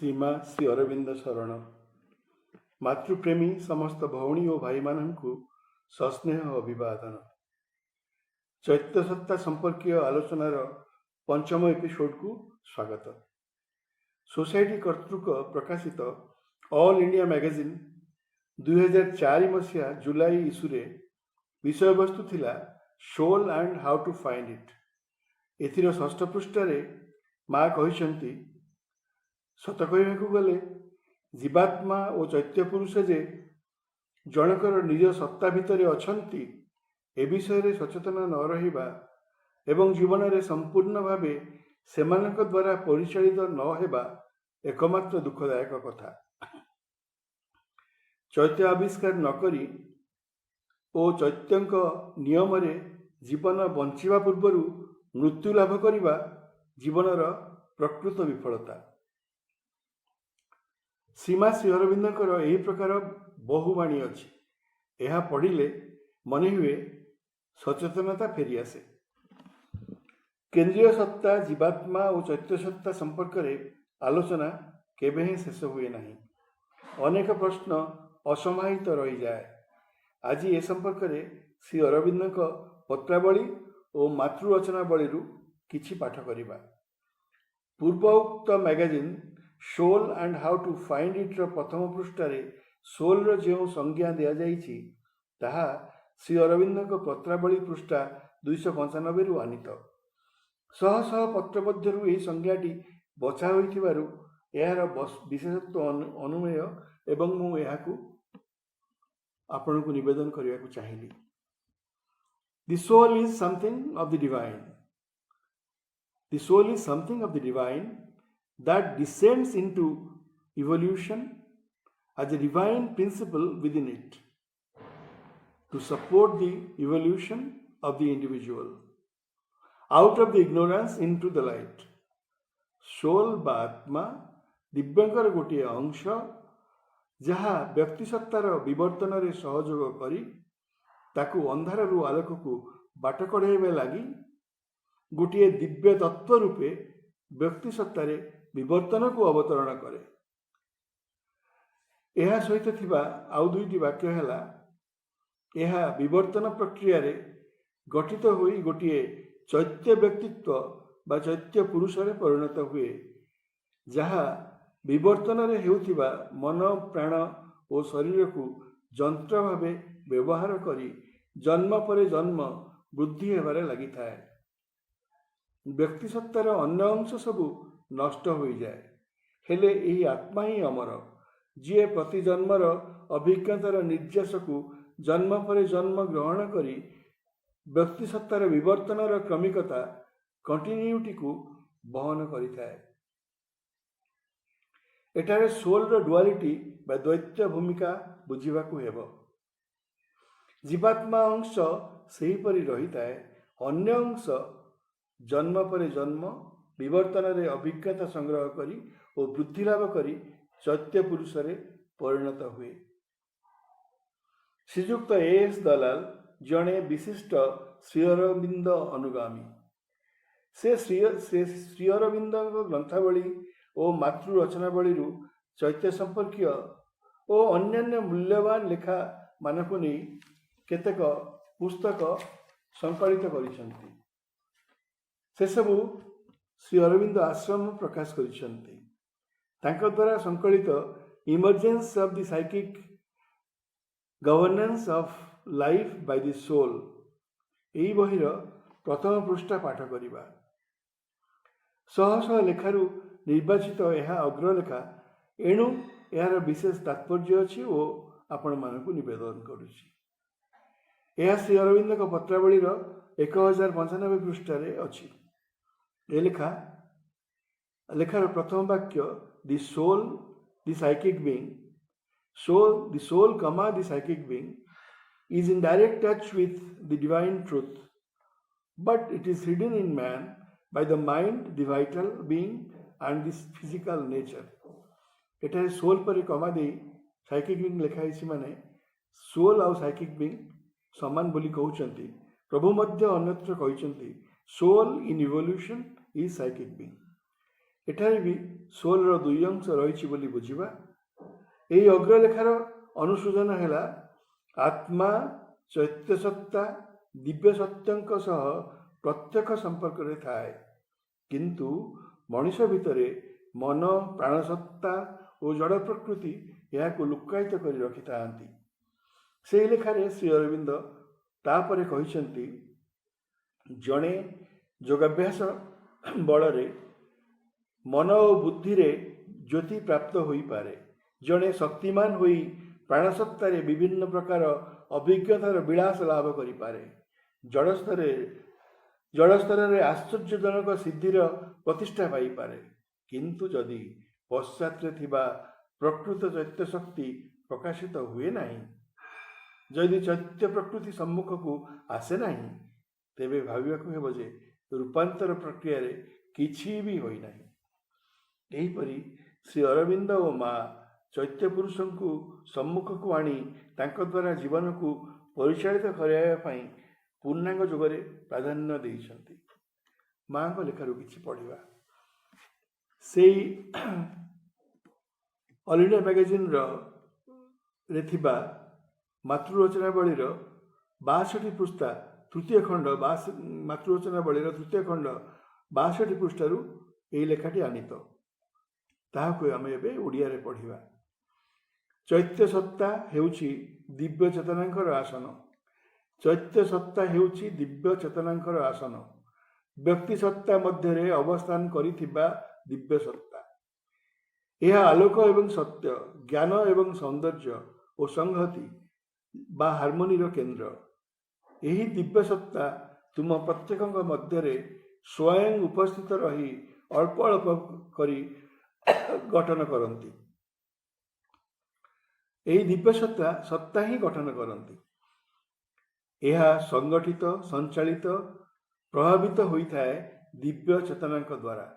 श्रीमा श्री अरविंद शरण मातृप्रेमी समस्त भौणी और भाई मानू सस्नेह अभिवादन। चैत्य सत्ता संपर्कीय आलोचनार पंचम एपिसोड को स्वागत। सोसाइटी कर्तृक प्रकाशित ऑल इंडिया मैगजीन 2004 मसीहा जुलाई इस्यूरे विषय वस्तु थिला soul and how to find it. एथिर षष्ठ पृष्ठारे माँ कहिसंती सत कहवाकू गले जीवात्मा और चैत्य पुरुष जे जनकर निज सत्ता भितर अछंती ए विषय सचेतन न रहिबा एवं जीवन में संपूर्ण भावे सेमानक द्वारा परिचालित न हेबा एकमात्र दुखदायक कथा। चैत्य आविष्कार नकरी और चैत्यंक नियम रे जीवन बंचिबा पूर्वरु मृत्यु लाभ करिबा जीवनर प्रकृत विफलता। सीमा श्री अरविंदर यही प्रकार बहुवाणी अच्छी। यह पढ़िले मन हुए सचेतनता फेरी आसे। केंद्रीय सत्ता जीवात्मा और चैत्य सत्ता संपर्क में आलोचना केबे ही शेष हुए नहीं। अनेक प्रश्न असमाहित रही जाए। आज ए संपर्क में श्री अरविंद पत्रावली और मातृरचनावली किछि पाठ करिबा। पूर्वोक्त magazine soul and how to find it प्रथम पृष्ठारे सोल जो संज्ञा दि जाइछि ताहा श्री अरविंद पत्रावली पृष्ठा 295 रु आनीत। शह शह पत्र मध्यरु एही संज्ञाटी बछा होइथिबारु एहार विशेषत्व अनुमेय एवं मु एहाकु आपनकु निवेदन करियाकु चाहिली। The soul is something of the divine. The soul is something of the divine that descends into evolution as a divine principle within it to support the evolution of the individual out of the ignorance into the light. Soul बा आत्मा दिव्यंकर गोटे अंश जहा व्यक्ति सत्तार विवर्तन रे सहयोग करी ताकू अंधार रु आलोक को बाट कढ़ाइबा लगी गोटे दिव्य तत्व रूपे व्यक्ति सत्तारे विवर्तन को अवतरण करे। यह सहित थिबा आउ दुईटी वाक्य हैला यह विवर्तन प्रक्रिया रे गठित होई गोटे चैत्य व्यक्तित्व बा चैत्य पुरुष रे परिणत हुए जहा विवर्तन रे हेउथिबा मन प्राण और शरीर को यंत्र भावे व्यवहार करी जन्म पर जन्म वृद्धि हेबारे लगी थाए। व्यक्ति सत्तार अन्य अंश सबू नष्ट हो जाए हेले यही आत्मा ही अमर जी प्रति जन्मर अभिज्ञतार निर्यास को जन्म पर जन्म ग्रहण करी व्यक्ति सत्तार विवर्तनर क्रमिकता कंटिन्यूटी को बहन करिथाए। एठारे सोलर डुआलिटी बा द्वैत्य भूमिका बुझिबाकू हेबो। जीवात्मा अंश सेहीपरि रहिताए, अन्य अंश जन्म पर जन्म विवर्तन रे अभिज्ञता संग्रह करी और वृद्धि लाभ करी चैत्य पुरुष रे परिणत हुए। श्रीयुक्त एएस दलाल जड़े विशिष्ट श्री अरविंद अनुगामी। से श्री अरविंद ग्रंथावली और मातृरचनावली चैत्य संपर्कीय और अन्यान्य मूल्यवान लेखा मानक नहीं केतेक पुस्तक संकलित करिसेंती। से सबू श्री अरविंद आश्रम प्रकाश करिसेंती। तांका द्वारा संकलित emergence of the psychic governance of life by the soul यही बहिर प्रथम पृष्ठा पाठ करिबा। शह शह लेखारू निर्वाचित यह अग्रलेखा एणु यार विशेष तात्पर्य अच्छी और आपण मानकु निवेदन करुछि। यह श्री अरविंद पत्रावलीर 1095 पृष्ठारे अच्छी। ए लेखार प्रथम वाक्य the soul the psychic being the soul comma the psychic being is in direct touch with the divine truth but it is hidden in man by the mind the vital being and this physical nature. एठारे soul पर comma दे psychic being लिखाई माने soul आउ psychic being समान बोली कहउचंती। प्रभु मध्य अन्यत्र कहउचंती soul in evolution is psychic being. ଏଠାରେ ବି ସୋଲର ଦୁଇ ଅଂଶ ରହିଛି ବୋଲି ବୁଝିବା। ଏହି ଅଗ୍ରଲେଖାର ଅନୁସୂଚନ ହେଲା ଆତ୍ମା ଚୈତ୍ୟ ସତ୍ତା ଦିବ୍ୟ ସତ୍ୟଙ୍କ ସହ ପ୍ରତ୍ୟକ୍ଷ ସମ୍ପର୍କରେ ଥାଏ, କିନ୍ତୁ ମଣିଷ ଭିତରେ ମନ, ପ୍ରାଣସତ୍ତା ଓ ଜଡ଼ ପ୍ରକୃତି ଏହାକୁ ଲୁକ୍କାୟିତ କରି ରଖିଥାନ୍ତି। ସେହି ଲେଖାରେ ଶ୍ରୀ ଅରବିନ୍ଦ ତାପରେ କହିଛନ୍ତି, ଜଣେ ଯୋଗାଭ୍ୟାସ ବଳରେ ମନ ଓ ବୁଦ୍ଧିରେ ଜ୍ୟୋତି ପ୍ରାପ୍ତ ହୋଇପାରେ। ଜଣେ ଶକ୍ତିମାନ ହୋଇ ପ୍ରାଣସତ୍ତାରେ ବିଭିନ୍ନ ପ୍ରକାର ଅଭିଜ୍ଞତାର ବିଳାସ ଲାଭ କରିପାରେ। ଜଡ଼ସ୍ତରରେ ଆଶ୍ଚର୍ଯ୍ୟଜନକ ସିଦ୍ଧିର ପ୍ରତିଷ୍ଠା ପାଇପାରେ। କିନ୍ତୁ ଯଦି ପଶ୍ଚାତରେ ଥିବା ପ୍ରକୃତ ଚୈତ୍ୟ ଶକ୍ତି ପ୍ରକାଶିତ ହୁଏ ନାହିଁ, ଯଦି ଚୈତ୍ୟ ପ୍ରକୃତି ସମ୍ମୁଖକୁ ଆସେ ନାହିଁ, ତେବେ ଭାବିବାକୁ ହେବ ଯେ ରୂପାନ୍ତର ପ୍ରକ୍ରିୟାରେ କିଛି ବି ହୋଇନାହିଁ। ଏହିପରି ଶ୍ରୀ ଅରବିନ୍ଦ ଓ ମା ଚୈତ୍ୟ ପୁରୁଷଙ୍କୁ ସମ୍ମୁଖକୁ ଆଣି ତାଙ୍କ ଦ୍ୱାରା ଜୀବନକୁ ପରିଚାଳିତ କରାଇବା ପାଇଁ ପୂର୍ଣ୍ଣାଙ୍ଗ ଯୋଗରେ ପ୍ରାଧାନ୍ୟ ଦେଇଛନ୍ତି। ମାଙ୍କ ଲେଖାରୁ କିଛି ପଢ଼ିବା। ସେଇ ଅଲ୍ ଇଣ୍ଡିଆ ମ୍ୟାଗାଜିନ୍ରେ ଥିବା ମାତୃରଚନାବଳୀର 62 ପୃଷ୍ଠା ତୃତୀୟ ଖଣ୍ଡ, ମାତୃରଚନାବଳୀର ତୃତୀୟ ଖଣ୍ଡ 62 ପୃଷ୍ଠାରୁ ଏହି ଲେଖାଟି ଆଣିତ। ତାହାକୁ ଆମେ ଏବେ ଓଡ଼ିଆରେ ପଢ଼ିବା। ଚୈତ୍ୟ ସତ୍ତା ହେଉଛି ଦିବ୍ୟ ଚେତନାଙ୍କର ଆସନ। ଚୈତ୍ୟ ସତ୍ତା ହେଉଛି ଦିବ୍ୟ ଚେତନାଙ୍କର ଆସନ। ବ୍ୟକ୍ତି ସତ୍ତା ମଧ୍ୟରେ ଅବସ୍ଥାନ କରିଥିବା ଦିବ୍ୟ ସତ୍ତା। ଏହା ଆଲୋକ ଏବଂ ସତ୍ୟ, ଜ୍ଞାନ ଏବଂ ସୌନ୍ଦର୍ଯ୍ୟ ଓ ସଂହତି ବା ହାରମୋନିର କେନ୍ଦ୍ର। ଏହି ଦିବ୍ୟ ସତ୍ତା ତୁମ ପ୍ରତ୍ୟେକଙ୍କ ମଧ୍ୟରେ ସ୍ୱୟଂ ଉପସ୍ଥିତ ରହି ଅଳ୍ପ ଅଳ୍ପ କରି ଗଠନ କରନ୍ତି। ଏହି ଦିବ୍ୟ ସତ୍ତା ହିଁ ଗଠନ କରନ୍ତି। ଏହା ସଂଗଠିତ, ସଞ୍ଚାଳିତ, ପ୍ରଭାବିତ ହୋଇଥାଏ ଦିବ୍ୟ ଚେତନାଙ୍କ ଦ୍ୱାରା।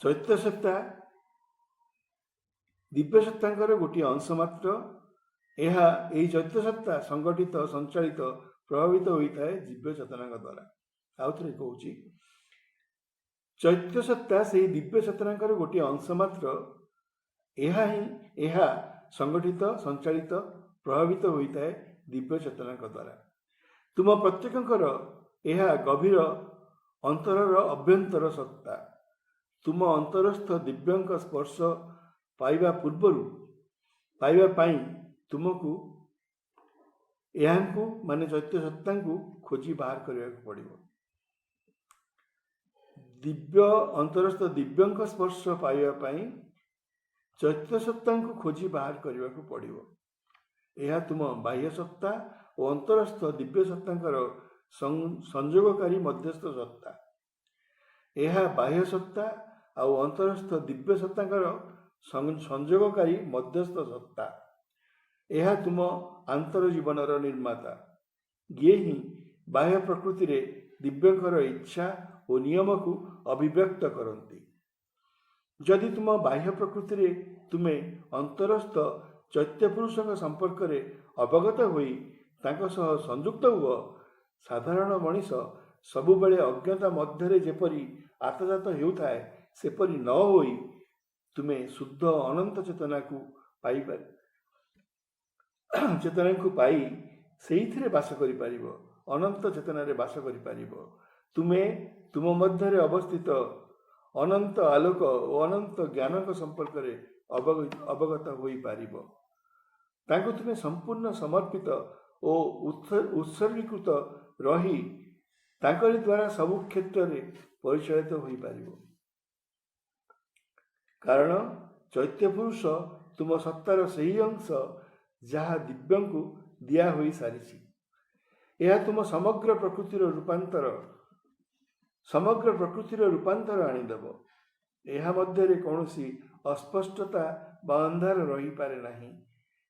ଚୈତ୍ୟ ସତ୍ତା ଦିବ୍ୟ ସତ୍ତାଙ୍କର ଗୋଟିଏ ଅଂଶ ମାତ୍ର। ଏହି ଚୈତ୍ୟ ସତ୍ତା ସଂଗଠିତ, ସଞ୍ଚାଳିତ, ପ୍ରଭାବିତ ହୋଇଥାଏ ଦିବ୍ୟ ଚେତନାଙ୍କ ଦ୍ୱାରା। ଆଉ ଥରେ କହୁଛି, ଚୈତ୍ୟ ସତ୍ତା ସେହି ଦିବ୍ୟ ଚେତନାଙ୍କର ଗୋଟିଏ ଅଂଶ ମାତ୍ର। ଏହା ସଂଗଠିତ, ସଞ୍ଚାଳିତ, ପ୍ରଭାବିତ ହୋଇଥାଏ ଦିବ୍ୟ ଚେତନାଙ୍କ ଦ୍ୱାରା। ତୁମ ପ୍ରତ୍ୟେକଙ୍କର ଏହା ଗଭୀର ଅନ୍ତରର ଅଭ୍ୟନ୍ତର ସତ୍ତା। ତୁମ ଅନ୍ତରସ୍ଥ ଦିବ୍ୟଙ୍କ ସ୍ପର୍ଶ ପାଇବା ପାଇଁ ତୁମକୁ ଏହାଙ୍କୁ ଚୈତ୍ୟ ସତ୍ତାଙ୍କୁ ଖୋଜି ବାହାର କରିବାକୁ ପଡ଼ିବ। ଅନ୍ତରସ୍ଥ ଦିବ୍ୟଙ୍କ ସ୍ପର୍ଶ ପାଇବା ପାଇଁ ଚୈତ୍ୟ ସତ୍ତାଙ୍କୁ ଖୋଜି ବାହାର କରିବାକୁ ପଡ଼ିବ। ଏହା ତୁମ ବାହ୍ୟ ସତ୍ତା ଓ ଅନ୍ତରସ୍ଥ ଦିବ୍ୟ ସତ୍ତାଙ୍କର ସଂଯୋଗକାରୀ ମଧ୍ୟସ୍ଥ ସତ୍ତା। ଏହା ବାହ୍ୟ ସତ୍ତା ଆଉ ଅନ୍ତରସ୍ଥ ଦିବ୍ୟ ସତ୍ତାଙ୍କର ସଂଯୋଗକାରୀ ମଧ୍ୟସ୍ଥ ସତ୍ତା। ଏହା ତୁମ ଆନ୍ତର ଜୀବନର ନିର୍ମାତା। ଇଏ ହିଁ ବାହ୍ୟ ପ୍ରକୃତିରେ ଦିବ୍ୟଙ୍କର ଇଚ୍ଛା ଓ ନିୟମକୁ ଅଭିବ୍ୟକ୍ତ କରନ୍ତି। ଯଦି ତୁମ ବାହ୍ୟ ପ୍ରକୃତିରେ ତୁମେ ଅନ୍ତରସ୍ଥ ଚୈତ୍ୟ ପୁରୁଷଙ୍କ ସମ୍ପର୍କରେ ଅବଗତ ହୋଇ ତାଙ୍କ ସହ ସଂଯୁକ୍ତ ହୁଅ, ସାଧାରଣ ମଣିଷ ସବୁବେଳେ ଅଜ୍ଞତା ମଧ୍ୟରେ ଯେପରି ଆତଯାତ ହେଉଥାଏ, ସେପରି ନ ହୋଇ ତୁମେ ଶୁଦ୍ଧ ଅନନ୍ତ ଚେତନାକୁ ପାଇ ସେଇଥିରେ ବାସ କରିପାରିବ, ଅନନ୍ତ ଚେତନାରେ ବାସ କରିପାରିବ। ତୁମେ ତୁମ ମଧ୍ୟରେ ଅବସ୍ଥିତ ଅନନ୍ତ ଆଲୋକ ଓ ଅନନ୍ତ ଜ୍ଞାନଙ୍କ ସମ୍ପର୍କରେ ଅବଗତ ହୋଇପାରିବ। ତାଙ୍କୁ ତୁମେ ସମ୍ପୂର୍ଣ୍ଣ ସମର୍ପିତ ଓ ଉତ୍ସର୍ଗୀକୃତ ରହି ତାଙ୍କରି ଦ୍ୱାରା ସବୁ କ୍ଷେତ୍ରରେ ପରିଚାଳିତ ହୋଇପାରିବ। କାରଣ ଚୈତ୍ୟ ପୁରୁଷ ତୁମ ସତ୍ତାର ସେହି ଅଂଶ ଯାହା ଦିବ୍ୟଙ୍କୁ ଦିଆ ହୋଇ ସାରିଛି। ଏହା ତୁମ ସମଗ୍ର ପ୍ରକୃତିର ରୂପାନ୍ତର ଆଣିଦେବ। ଏହା ମଧ୍ୟରେ କୌଣସି ଅସ୍ପଷ୍ଟତା ବା ଅନ୍ଧାର ରହିପାରେ ନାହିଁ।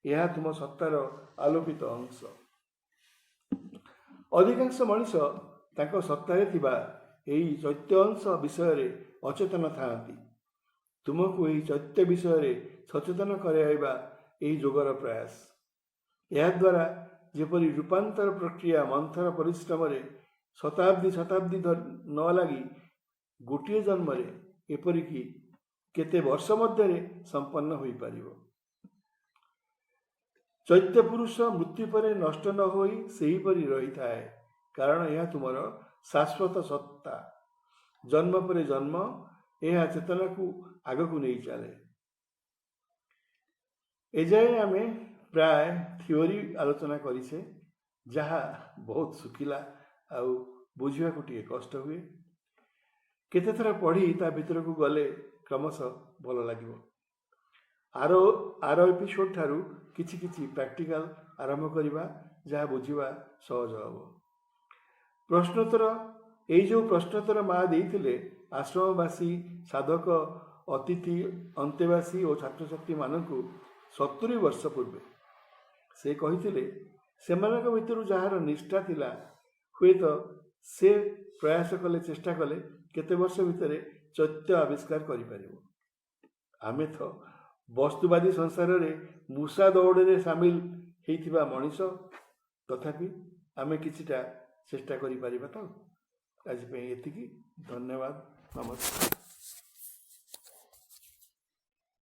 ଏହା ତୁମ ସତ୍ତାର ଆଲୋକିତ ଅଂଶ। ଅଧିକାଂଶ ମଣିଷ ତାଙ୍କ ସତ୍ତାରେ ଥିବା ଏହି ଚୈତ୍ୟ ଅଂଶ ବିଷୟରେ ଅଚେତନ ଥାଆନ୍ତି। ତୁମକୁ ଏହି ଚୈତ୍ୟ ବିଷୟରେ ସଚେତନ କରାଇବା ଏହି ଯୋଗର ପ୍ରୟାସ। ଏହାଦ୍ୱାରା ଯେପରି ରୂପାନ୍ତର ପ୍ରକ୍ରିୟା ମନ୍ଥର ପରିଶ୍ରମରେ ଶତାବ୍ଦୀ ନ ଲାଗି ଗୋଟିଏ ଜନ୍ମରେ एपरिकी केते वर्ष मध्य संपन्न हो पारिबो। चैत्य पुरुष मृत्यु पर नष्ट न होई सेही परि रही थाए, कारण यह तुमर शाश्वत सत्ता। जन्म पर जन्म यह चेतना को आग को नहीं चले। एजाए आमे प्राय थियोरी आलोचना करिसे, जहा बहुत सुखिला आउ बुझिया को टिके कष्ट हुए। केते थर पढ़ी ता भीतर को गले क्रमशः भल लागिबो। आर एपिसोड ठारू किछि किछि प्रैक्टिकल आरंभ करिबा, जहा बुझिबा सहज हबो। प्रश्नोत्तर एई जो प्रश्नोत्तर माँ देइथिले आश्रमवासी साधक अतिथि अंतेवासी और छात्र छात्री मानकु 70 वर्ष पूर्वे से कहिथिले सेमानक भितरु जहार निष्ठा थिला हुए तो से प्रयास कले चेष्टा कले केते वर्ष भितर चैत्य आविष्कार करि परिबो। आमे तो वस्तुवादी संसार रे मूषा दौड़ रे सामिल हेइथिबा मनीष, तथापि आमे किछिटा चेष्टा करि परिबा। तो आज पे एतिकी। धन्यवाद। नमस्कार।